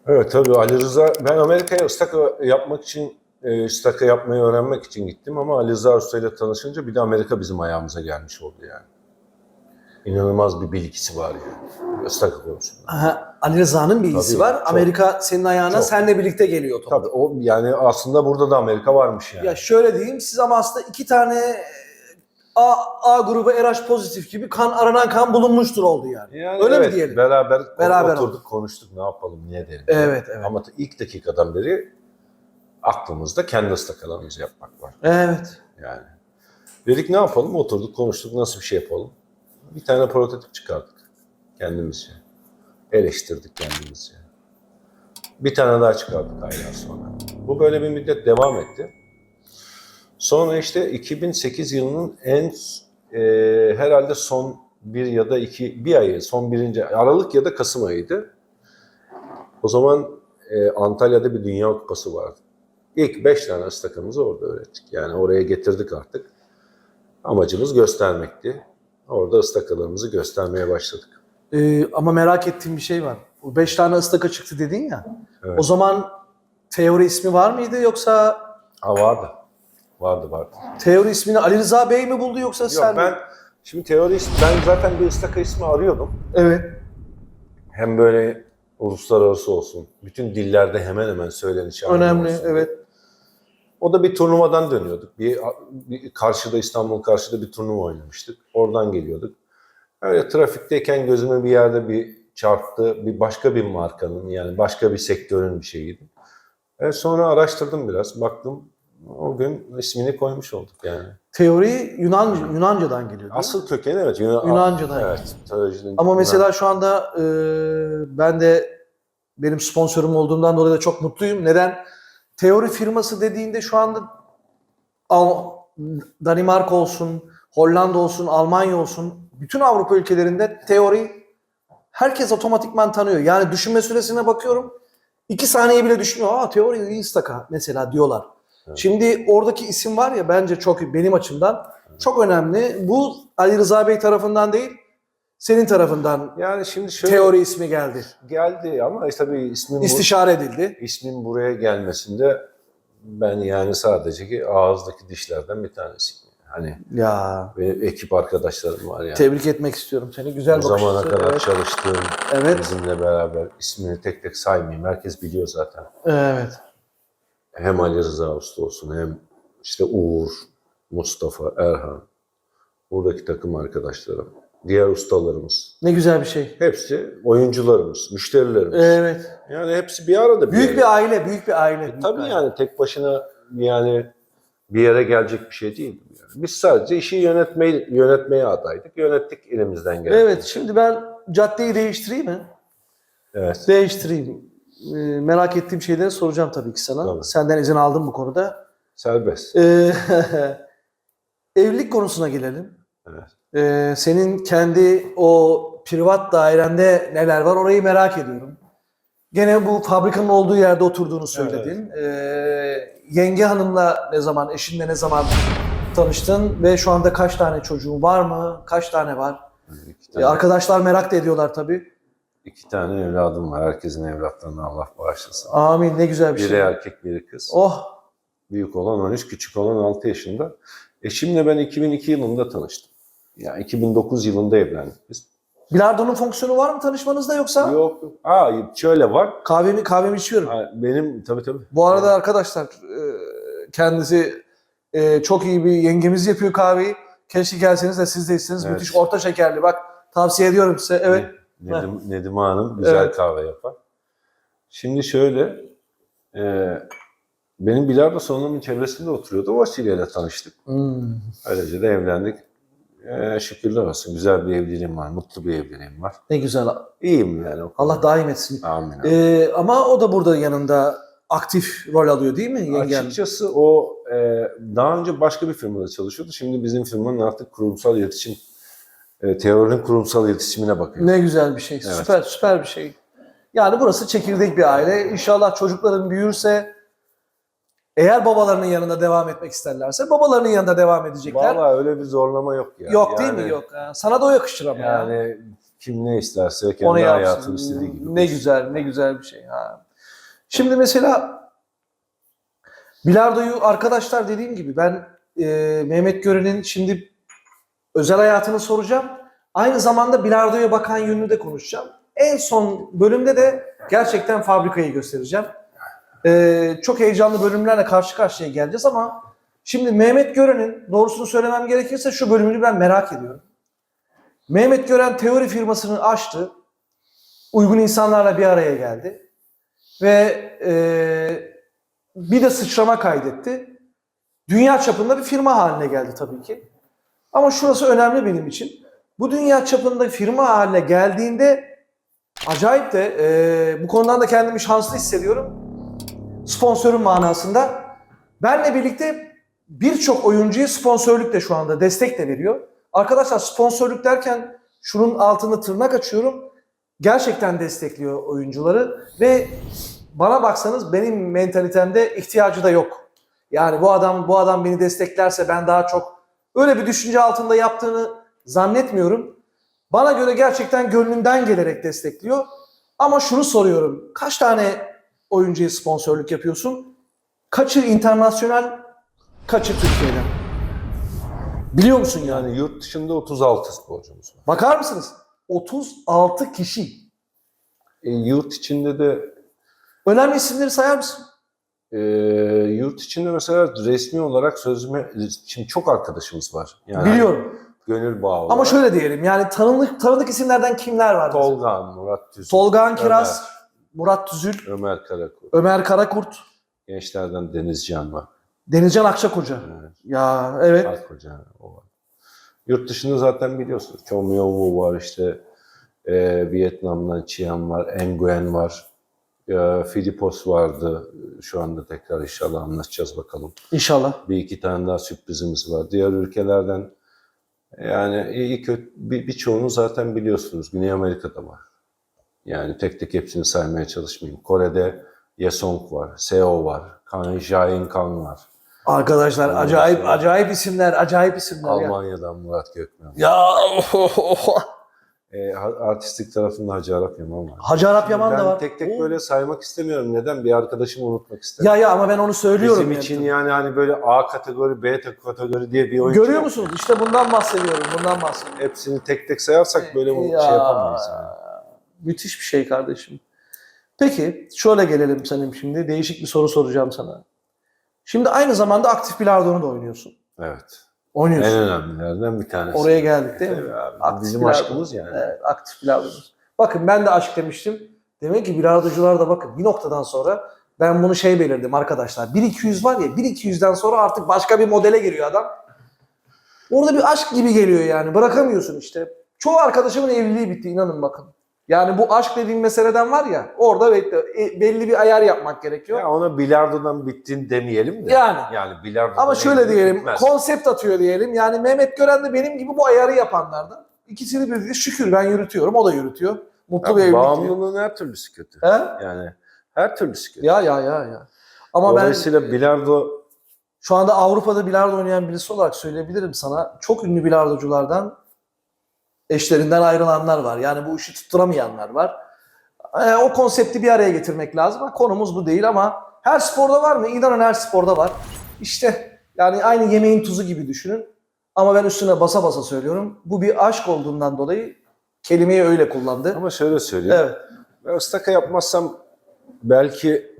Evet tabii Ali Rıza, ben Amerika'ya ıstaka yapmak için, ıstaka yapmayı öğrenmek için gittim ama Ali Rıza Usta ile tanışınca bir de Amerika bizim ayağımıza gelmiş oldu yani. İnanılmaz bir bilgisi var yani, ıstaka konusunda. Aha, Ali Rıza'nın bilgisi Tabii, var. çok, Amerika senin ayağına çok. seninle birlikte geliyor Tabii otomatik. o yani aslında burada da Amerika varmış yani. Ya şöyle diyeyim, siz ama aslında iki tane A grubu RH pozitif gibi aranan kan bulunmuştur oldu yani. Yani Öyle evet, mi diyelim? beraber oldu. oturduk, konuştuk ne yapalım, ne edelim. Evet, evet. Ama ilk dakikadan beri aklımızda kendi ıstakalarımızı yapmak var. Evet. Yani dedik ne yapalım, oturduk konuştuk nasıl bir şey yapalım. Bir tane prototip çıkardık kendimizce. Eleştirdik kendimizce. Bir tane daha çıkardık aylar sonra. Bu böyle bir müddet devam etti. Sonra işte 2008 yılının herhalde son bir ya da bir ayı, son birinci Aralık ya da Kasım ayıydı. O zaman Antalya'da bir Dünya Kupası vardı. İlk 5 tane ıstakamızı orada öğrettik. Yani oraya getirdik artık. Amacımız göstermekti. Orada ıstakalarımızı göstermeye başladık. Ama merak ettiğim bir şey var. Bu 5 tane ıstaka çıktı dedin ya. Evet. O zaman teori ismi var mıydı yoksa? Vardı. Vardı. Teori ismini Ali Rıza Bey mi buldu yoksa sen mi? Şimdi ben zaten bir ıstaka ismi arıyordum. Evet. Hem böyle uluslararası olsun. Bütün dillerde hemen hemen söylenişi Önemli, olsun. evet. O da bir turnuvadan dönüyorduk. Bir İstanbul karşıda bir turnuva oynamıştık. Oradan geliyorduk. Öyle trafikteyken gözüme bir yerde bir çarptı. Başka bir markanın, yani başka bir sektörün bir şeyiydi. Sonra araştırdım biraz. Baktım o gün ismini koymuş olduk yani. Teori Yunanca'dan geliyor değil mi? Asıl kökeni evet. Yunanca'dan. Evet. Ama mesela şu anda ben de benim sponsorum olduğumdan dolayı da çok mutluyum. Neden? Teori firması dediğinde şu anda Danimarka olsun, Hollanda olsun, Almanya olsun, bütün Avrupa ülkelerinde teori herkes otomatikman tanıyor. Yani düşünme süresine bakıyorum. 2 saniye bile düşünüyor. Teori iyi ıstaka mesela diyorlar. Evet. Şimdi oradaki isim var ya, bence çok, benim açımdan çok önemli. Bu Ali Rıza Bey tarafından değil, senin tarafından yani şimdi şöyle, teori ismi geldi. Geldi ama tabii istişare edildi. İsmin buraya gelmesinde ben yani sadece ki ağızdaki dişlerden bir tanesiyim. Hani ya, ekip arkadaşlarım var yani. Tebrik etmek istiyorum seni. Güzel bakış açısı. O zamana kadar evet. çalıştığım, evet. bizimle beraber, ismini tek tek saymayayım. Herkes biliyor zaten. Evet. Hem Ali Rıza Usta olsun, hem işte Uğur, Mustafa, Erhan, buradaki takım arkadaşlarım, diğer ustalarımız. Ne güzel bir şey. Hepsi oyuncularımız, müşterilerimiz. Evet. Yani hepsi bir arada. Büyük bir aile, büyük bir aile. Tabii yani tek başına yani bir yere gelecek bir şey değil. Yani. Biz sadece işi yönetmeye adaydık. Yönettik elimizden geldi. Evet, şimdi ben caddeyi değiştireyim mi? Evet. Değiştireyim. Merak ettiğim şeyleri soracağım tabii ki sana. Tabii. Senden izin aldım bu konuda. Serbest. Evlilik konusuna gelelim. Evet. Senin kendi o privat dairende neler var, orayı merak ediyorum. Gene bu fabrikanın olduğu yerde oturduğunu söyledin. Evet. Yenge hanımla eşinle ne zaman tanıştın ve şu anda kaç tane çocuğun var mı? Kaç tane var? 2 tane. Arkadaşlar merak da ediyorlar tabii. 2 tane evladım var. Herkesin evlatlarını Allah bağışlasın. Amin, ne güzel bir şey. Biri erkek, biri kız. Oh! Büyük olan 13, küçük olan 6 yaşında. Eşimle ben 2002 yılında tanıştım. Yani 2009 yılında evlendik biz. Bilardonun fonksiyonu var mı tanışmanızda yoksa? Yok. Şöyle var. Kahvemi içiyorum. Benim tabii. Bu arada arkadaşlar, kendisi çok iyi bir yengemiz yapıyor kahveyi. Keşke gelseniz de siz de içseniz. Evet. Müthiş orta şekerli. Bak, tavsiye ediyorum size. Evet. Nedime Hanım güzel kahve yapar. Şimdi şöyle, benim bilardo salonumun çevresinde oturuyordu. O vesileyle tanıştık. Öylece de evlendik. Şükürler olsun. Güzel bir evliliğim var. Mutlu bir evliliğim var. Ne güzel. İyiyim yani. Allah daim etsin. Amin. Ama o da burada yanında aktif rol alıyor değil mi yengem? Açıkçası o daha önce başka bir firmada çalışıyordu. Şimdi bizim firmanın artık kurumsal iletişim, teorinin kurumsal iletişimine bakıyor. Ne güzel bir şey. Evet. Süper bir şey. Yani burası çekirdek bir aile. İnşallah çocukların büyürse, eğer babalarının yanında devam etmek isterlerse babalarının yanında devam edecekler. Vallahi öyle bir zorlama yok ya. Yok değil mi? Yok. Sana da o yakışır ama. Yani kim ne isterse kendi hayatını istediği gibi. Ne güzel bir şey. Şimdi mesela bilardoyu arkadaşlar dediğim gibi ben Mehmet Gören'in şimdi özel hayatını soracağım. Aynı zamanda bilardoya bakan yönünü de konuşacağım. En son bölümde de gerçekten fabrikayı göstereceğim. Çok heyecanlı bölümlerle karşı karşıya geleceğiz ama şimdi Mehmet Gören'in doğrusunu söylemem gerekirse şu bölümünü ben merak ediyorum. Mehmet Gören teori firmasını açtı. Uygun insanlarla bir araya geldi. Ve bir de sıçrama kaydetti. Dünya çapında bir firma haline geldi tabii ki. Ama şurası önemli benim için. Bu dünya çapında firma haline geldiğinde acayip de bu konudan da kendimi şanslı hissediyorum. Sponsorun manasında. Benle birlikte birçok oyuncuya sponsorluk da şu anda destek de veriyor. Arkadaşlar sponsorluk derken şunun altını tırnak açıyorum. Gerçekten destekliyor oyuncuları ve bana baksanız benim mentalitemde ihtiyacı da yok. Yani bu adam beni desteklerse ben daha çok öyle bir düşünce altında yaptığını zannetmiyorum. Bana göre gerçekten gönlünden gelerek destekliyor. Ama şunu soruyorum. Kaç tane oyuncuya sponsorluk yapıyorsun? Kaçı internasyonel, kaçı Türkiye'den? Biliyor musun yani? Yani yurt dışında 36 sporcumuz var. Bakar mısınız? 36 kişi. Yurt içinde de Önemli isimleri sayar mısın? yurt içinde mesela resmi olarak sözleşme, şimdi çok arkadaşımız var. Yani Biliyorum. gönül bağı olarak. Ama şöyle diyelim yani tanıdık isimlerden kimler var? mesela? Tolgan, Murat Tüzül, Tolgan Kiraz, Murat Tüzül, Ömer Karakurt, Ömer Karakurt, gençlerden Denizcan var. Denizcan Akçakoca. Evet. Ya evet. Akkoca, o var. Yurt dışında zaten biliyorsunuz. Chom Yong-woo var işte. Vietnam'dan Chiang var. Nguyen var. Filipos vardı. Şu anda tekrar inşallah anlatacağız bakalım. İnşallah. Bir iki tane daha sürprizimiz var. Diğer ülkelerden yani iyi kötü birçoğunu zaten biliyorsunuz. Güney Amerika'da var. Yani tek tek hepsini saymaya çalışmayayım. Kore'de Yesong var. Seo var. Jae Kang var. Arkadaşlar acayip isimler, acayip isimler ya. Almanya'dan Murat Gökmen. Ya Artistik tarafında Hacı Arap Yaman var. Hacı Arap Yaman Ben da var. tek tek böyle saymak istemiyorum. Neden? Bir arkadaşımı unutmak istemiyorum. Ya ama ben onu söylüyorum. Bizim için yani hani böyle A kategori, B kategori diye bir oyuncu Görüyor yok. musunuz? İşte bundan bahsediyorum. Hepsini tek tek sayarsak böyle şey yapamayız yani. Müthiş bir şey kardeşim. Peki şöyle gelelim senin şimdi. Değişik bir soru soracağım sana. Şimdi aynı zamanda aktif bilardonu da oynuyorsun. Evet. Oynuyorsun. En önemlilerden bir tanesi. Oraya geldik değil mi? Tabii abi, Aktif bizim bilardo. aşkımız yani. Evet, aktif bilardo. Bakın ben de aşk demiştim. Demek ki bilardocular da bakın bir noktadan sonra ben bunu belirdim arkadaşlar. 1-200 var ya 1-200'den sonra artık başka bir modele giriyor adam. Orada bir aşk gibi geliyor yani. Bırakamıyorsun işte. Çoğu arkadaşımın evliliği bitti inanın bakın. Yani bu aşk dediğim meseleden var ya orada belli bir ayar yapmak gerekiyor. Ya ona bilardodan bittiğini demeyelim de. Yani bilardodan ama şöyle diyelim bitmez. konsept atıyor diyelim. Yani Mehmet Gören de benim gibi bu ayarı yapanlardan. İkisini birlikte şükür ben yürütüyorum o da yürütüyor. Mutlu bir evlilik. Bağımlılığın her türlüsü kötü. He? Yani her türlüsü kötü. Ya. Ama Dolayısıyla ben bilardo şu anda Avrupa'da bilardo oynayan birisi olarak söyleyebilirim sana. Çok ünlü bilardoculardan eşlerinden ayrılanlar var. Yani bu işi tutturamayanlar var. O konsepti bir araya getirmek lazım. Konumuz bu değil ama her sporda var mı? İnanın her sporda var. İşte yani aynı yemeğin tuzu gibi düşünün. Ama ben üstüne basa basa söylüyorum. Bu bir aşk olduğundan dolayı kelimeyi öyle kullandı. ama şöyle söyleyeyim. Evet. Ben ıstaka yapmazsam belki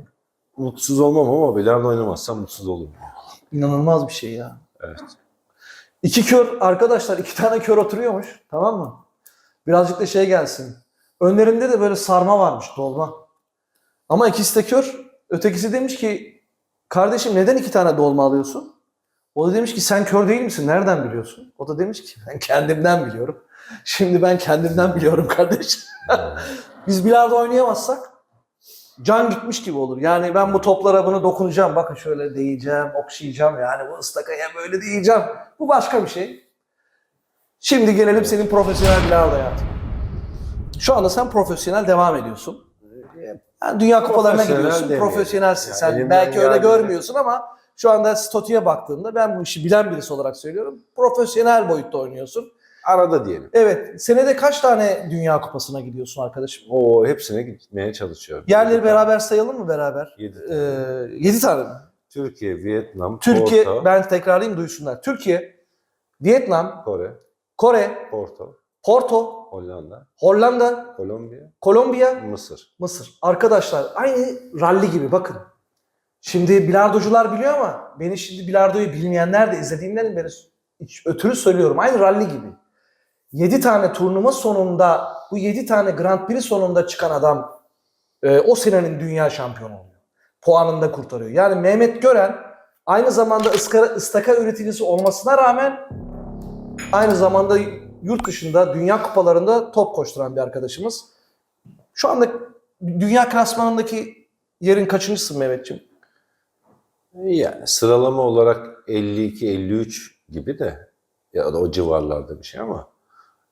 mutsuz olmam ama bilardo oynamazsam mutsuz olurum. İnanılmaz bir şey ya. Evet. İki kör arkadaşlar, iki tane kör oturuyormuş. Tamam mı? Birazcık da gelsin. Önlerinde de böyle sarma varmış, dolma. Ama ikisi de kör. Ötekisi demiş ki, kardeşim neden iki tane dolma alıyorsun? O da demiş ki sen kör değil misin? Nereden biliyorsun? O da demiş ki ben kendimden biliyorum. Şimdi ben kendimden biliyorum kardeşim. Biz bilardo oynayamazsak can gitmiş gibi olur. Yani ben bu toplara bunu dokunacağım. Bakın şöyle değeceğim, okşayacağım. Yani bu ıstakaya böyle değeceğim. Bu başka bir şey. Şimdi gelelim senin profesyonel bilardo hayatına. Şu anda sen profesyonel devam ediyorsun. Yani Dünya Kupalarına Profesyonel gidiyorsun. demeyelim. Profesyonelsin. Yani Sen elimden belki öyle geldiğince- görmüyorsun ama şu anda statüye baktığında ben bu işi bilen birisi olarak söylüyorum. Profesyonel boyutta oynuyorsun. Arada diyelim. Evet. Senede kaç tane Dünya Kupası'na gidiyorsun arkadaşım? O hepsine gitmeye çalışıyorum. Yerleri beraber sayalım mı beraber? 7 7 tane mi? Türkiye, Vietnam, Türkiye, Porto, ben tekrarlayayım duysunlar. Türkiye, Vietnam, Kore, Kore, Porto, Porto, Hollanda, Hollanda, Kolombiya, Kolombiya, Mısır. Mısır. Arkadaşlar aynı ralli gibi bakın. Şimdi bilardocular biliyor ama beni şimdi bilardoyu bilmeyenler de izlediğimden beri ötürü söylüyorum. Aynı ralli gibi. 7 tane turnuva sonunda, bu 7 tane Grand Prix sonunda çıkan adam o senenin dünya şampiyonu oluyor. Puanında kurtarıyor. Yani Mehmet Gören aynı zamanda ıstaka üreticisi olmasına rağmen aynı zamanda yurt dışında dünya kupalarında top koşturan bir arkadaşımız. Şu anda dünya klasmanındaki yerin kaçıncısın Mehmetciğim? Yani sıralama olarak 52-53 gibi de ya da o civarlarda bir şey ama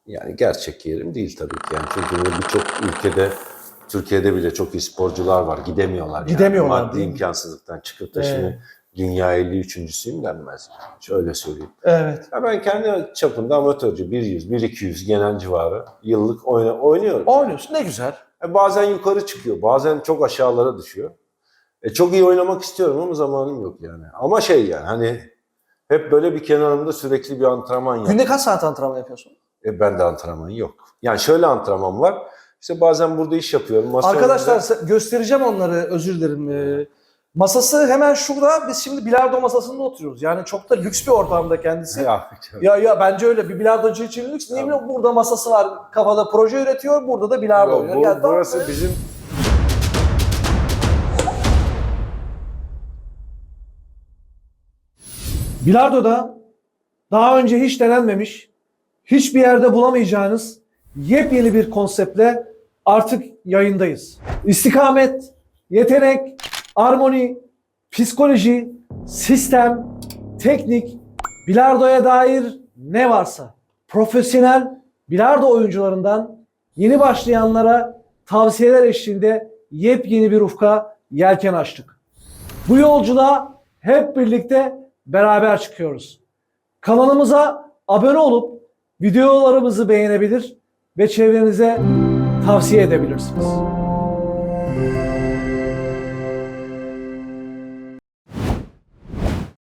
yani gerçek yerim değil tabii ki. Yani çünkü birçok ülkede, Türkiye'de bile çok iyi sporcular var. Gidemiyorlar. Gidemiyorlar, Yani. Maddi değil mi? imkansızlıktan çıkıp da şimdi dünya 53.'süyüm denmez. Yani. Şöyle söyleyeyim. Evet. Ya ben kendi çapında amatörce 100, 1-200 genel civarı yıllık oynuyorum. Oynuyorsun. Ne güzel. Bazen yukarı çıkıyor, bazen çok aşağılara düşüyor. Çok iyi oynamak istiyorum ama zamanım yok yani. Ama yani hani hep böyle bir kenarımda sürekli bir antrenman yok. Günde kaç saat antrenman yapıyorsun? Ben de antrenman yok. Yani şöyle antrenman var. İşte bazen burada iş yapıyorum. Masa Arkadaşlar önünde... göstereceğim onları, özür dilerim. Masası hemen şurada. Biz şimdi bilardo masasında oturuyoruz. Yani çok da lüks bir ortamda kendisi. Ya bence öyle. Bir bilardocu için lüks. Niye bileyim, burada masası var. Kafada proje üretiyor. Burada da bilardo oynuyor. Yani burası bizim... Bilardo'da daha önce hiç denenmemiş, hiçbir yerde bulamayacağınız yepyeni bir konseptle artık yayındayız. İstikamet, yetenek, armoni, psikoloji, sistem, teknik, bilardoya dair ne varsa profesyonel bilardo oyuncularından yeni başlayanlara tavsiyeler eşliğinde yepyeni bir ufka yelken açtık. Bu yolculuğa hep birlikte beraber çıkıyoruz. Kanalımıza abone olup videolarımızı beğenebilir ve çevrenize tavsiye edebilirsiniz.